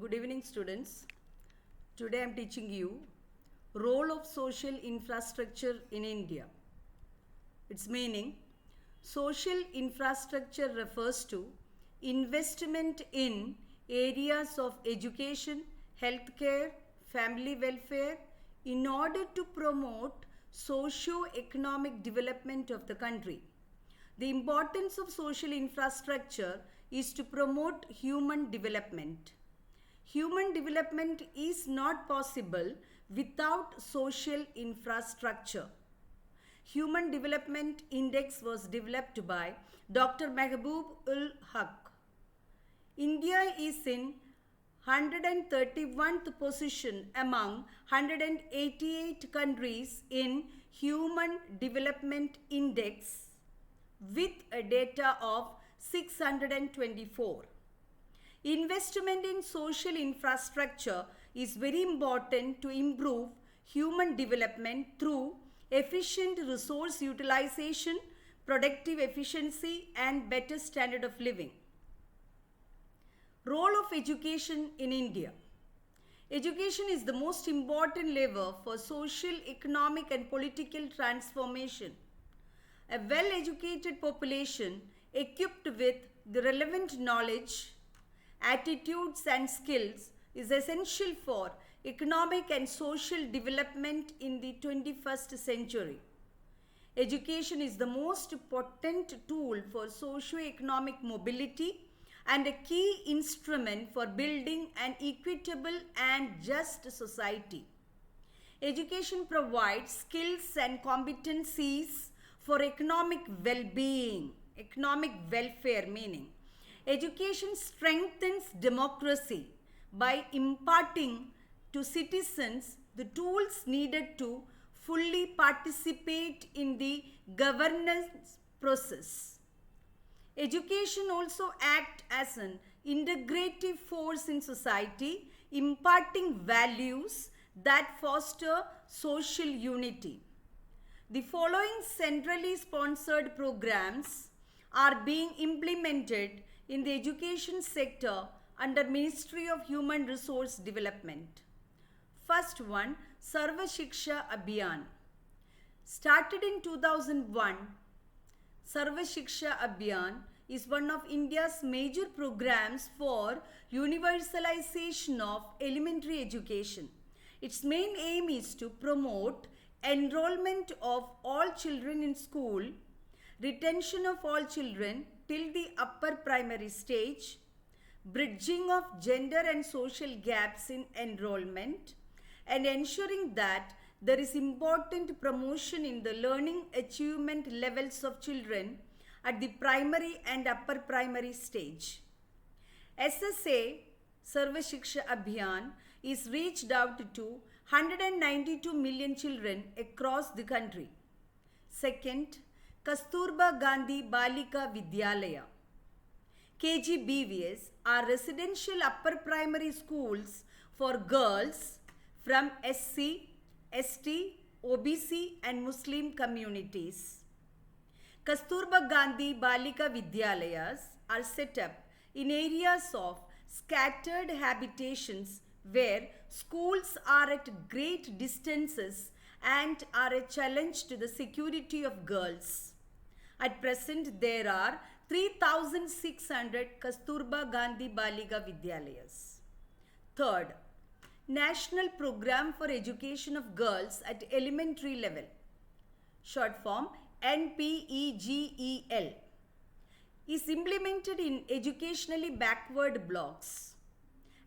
Good evening, students. Today I am teaching you role of social infrastructure in India. Its meaning: social infrastructure refers to investment in areas of education, healthcare, family welfare in order to promote socio-economic development of the country. The importance of social infrastructure is to promote human development. Human development is not possible without social infrastructure. Human Development Index was developed by Dr. Mehboob ul Haq. India is in 131st position among 188 countries in Human Development Index with a data of 624. Investment in social infrastructure is very important to improve human development through efficient resource utilization, productive efficiency, and better standard of living. Role of education in India. Education is the most important lever for social, economic, and political transformation. A well-educated population equipped with the relevant knowledge, attitudes, and skills is essential for economic and social development in the 21st century. Education is the most potent tool for socio-economic mobility and a key instrument for building an equitable and just society. Education provides skills and competencies for economic well-being, economic welfare meaning. Education strengthens democracy by imparting to citizens the tools needed to fully participate in the governance process. Education also acts as an integrative force in society, imparting values that foster social unity. The following centrally sponsored programs are being implemented in the education sector under Ministry of Human Resource Development. First one, Serva Shiksha Abhiyan. Started in 2001, Serva Shiksha Abhiyan is one of India's major programs for universalization of elementary education. Its main aim is to promote enrollment of all children in school, retention of all children till the upper primary stage, bridging of gender and social gaps in enrollment, and ensuring that there is important promotion in the learning achievement levels of children at the primary and upper primary stage. SSA, Serva Shiksha Abhiyan, is reached out to 192 million children across the country. Second, Kasturba Gandhi Balika Vidyalaya. KGBVS are residential upper primary schools for girls from SC, ST, OBC and Muslim communities. Kasturba Gandhi Balika Vidyalayas are set up in areas of scattered habitations where schools are at great distances and are a challenge to the security of girls. At present, there are 3,600 Kasturba Gandhi Balika Vidyalayas. Third, National Program for Education of Girls at Elementary Level, short form NPEGEL, is implemented in educationally backward blocks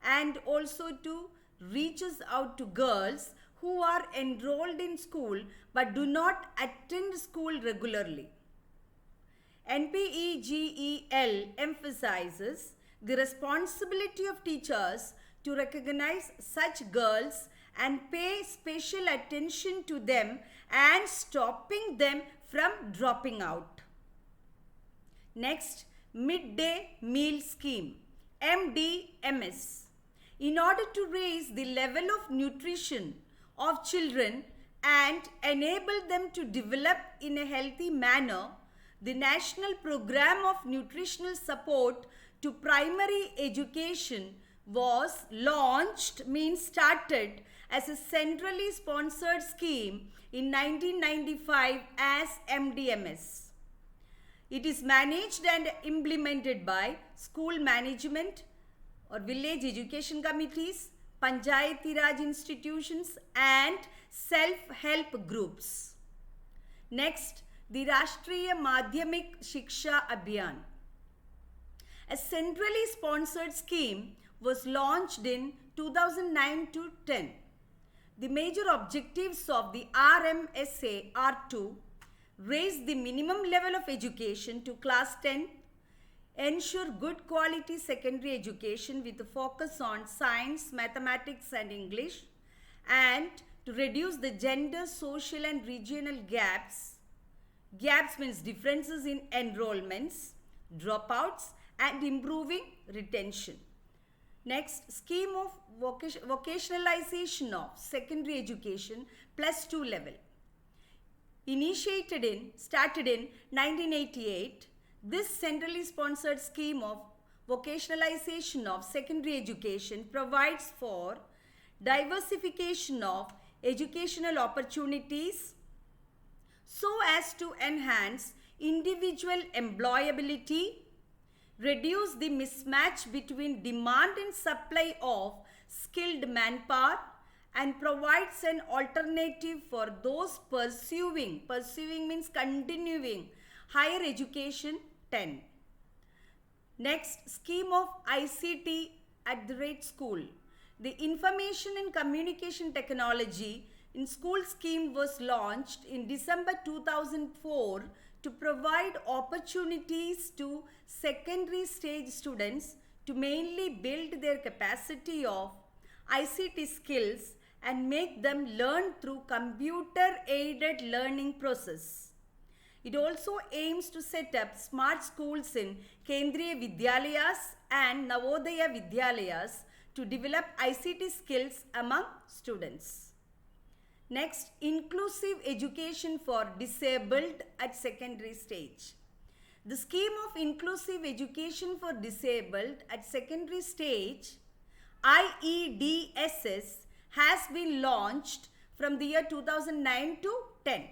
and also to reaches out to girls who are enrolled in school but do not attend school regularly. NPEGEL emphasizes the responsibility of teachers to recognize such girls and pay special attention to them and stopping them from dropping out. Next, Midday Meal Scheme, MDMS. In order to raise the level of nutrition of children and enable them to develop in a healthy manner, the National Program of Nutritional Support to Primary Education was launched, means started, as a centrally sponsored scheme in 1995 as MDMS. It is managed and implemented by school management or village education committees, Panchayati Raj institutions and self-help groups. Next, the Rashtriya Madhyamik Shiksha Abhiyan. A centrally sponsored scheme was launched in 2009 to 10. The major objectives of the RMSA are to raise the minimum level of education to class 10, ensure good quality secondary education with a focus on science, mathematics and English, and to reduce the gender, social and regional gaps. Gaps means differences in enrollments, dropouts and improving retention. Next, scheme of vocationalization of secondary education plus 2 level. Started in 1988, this centrally sponsored scheme of vocationalization of secondary education provides for diversification of educational opportunities so as to enhance individual employability, reduce the mismatch between demand and supply of skilled manpower, and provides an alternative for those pursuing means continuing higher education 10. Next, scheme of ICT at the rate school. The Information and Communication Technology in School scheme was launched in December 2004 to provide opportunities to secondary stage students to mainly build their capacity of ICT skills and make them learn through computer-aided learning process. It also aims to set up smart schools in Kendriya Vidyalayas and Navodaya Vidyalayas to develop ICT skills among students. Next, inclusive education for disabled at secondary stage. The scheme of inclusive education for disabled at secondary stage, IEDSS, has been launched from the year 2009 to 10.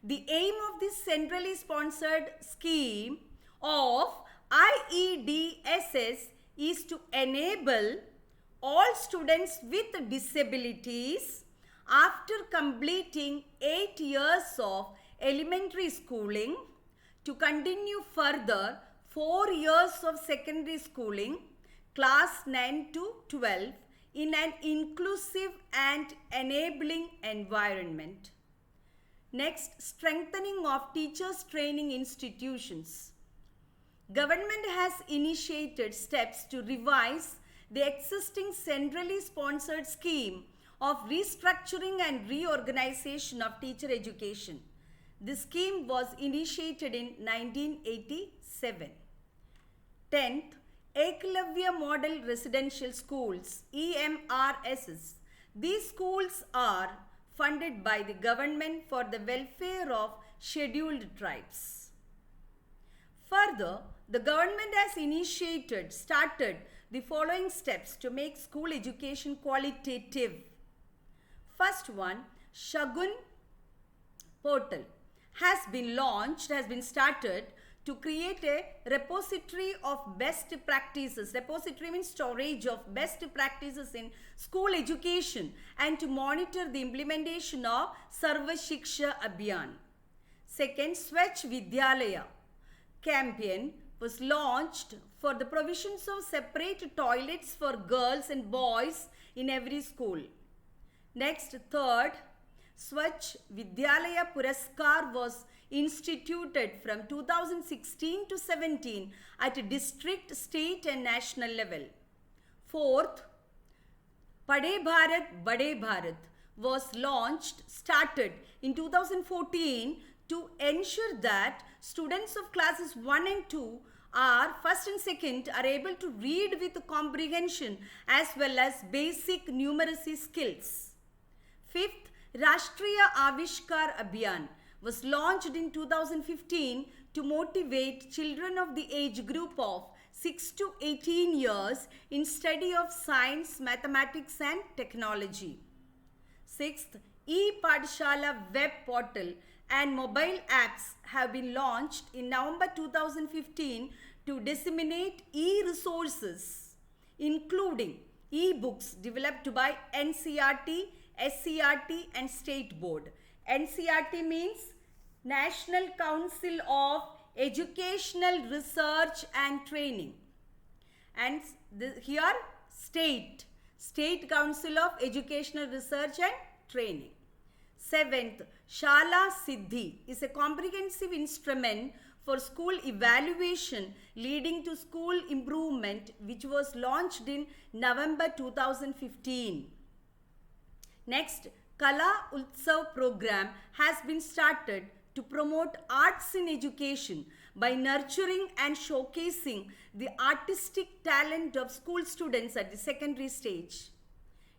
The aim of this centrally sponsored scheme of IEDSS is to enable all students with disabilities after completing 8 years of elementary schooling to continue further 4 years of secondary schooling, class 9 to 12, in an inclusive and enabling environment. Next, strengthening of teachers training institutions. Government has initiated steps to revise the existing centrally sponsored scheme of restructuring and reorganization of teacher education. This scheme was initiated in 1987. 10th, Eklavya Model Residential Schools, EMRSs. These schools are funded by the government for the welfare of scheduled tribes. Further, the government has started the following steps to make school education qualitative. First one, Shagun portal has been started to create a repository of best practices. Repository means storage of best practices in school education and to monitor the implementation of Serva Shiksha Abhiyan. Second, Swachh Vidyalaya campaign was launched for the provisions of separate toilets for girls and boys in every school. Next, third, Swachh Vidyalaya Puraskar was instituted from 2016 to 17 at a district, state and national level. Fourth, Pade Bharat, Bade Bharat was started in 2014 to ensure that students of classes 1 and 2 first and second are able to read with comprehension as well as basic numeracy skills. Fifth, Rashtriya Avishkar Abhiyan was launched in 2015 to motivate children of the age group of 6 to 18 years in study of science, mathematics and technology. Sixth, e-Padishala web portal and mobile apps have been launched in November 2015 to disseminate e-resources, including e-books developed by NCERT, SCERT and State Board. NCERT means National Council of Educational Research and Training, and here State Council of Educational Research and Training. Seventh, Shala Siddhi is a comprehensive instrument for school evaluation leading to school improvement, which was launched in November 2015. Next, Kala Utsav program has been started to promote arts in education by nurturing and showcasing the artistic talent of school students at the secondary stage.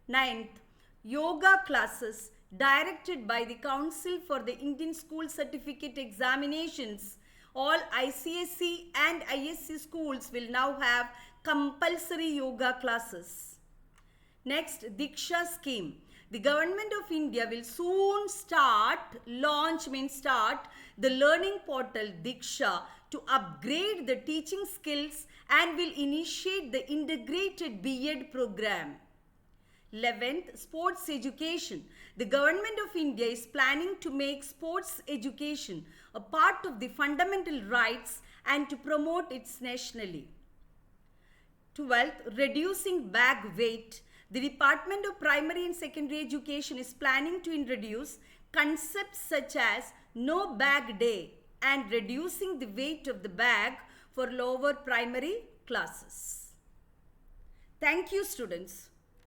Ninth, yoga classes directed by the Council for the Indian School Certificate Examinations. All ICSE and ISC schools will now have compulsory yoga classes. Next, Diksha Scheme. The Government of India will soon launch the learning portal Diksha to upgrade the teaching skills and will initiate the integrated B.Ed program. 11th, sports education. The Government of India is planning to make sports education a part of the fundamental rights and to promote it nationally. 12th, reducing bag weight. The Department of Primary and Secondary Education is planning to introduce concepts such as no bag day and reducing the weight of the bag for lower primary classes. Thank you, students.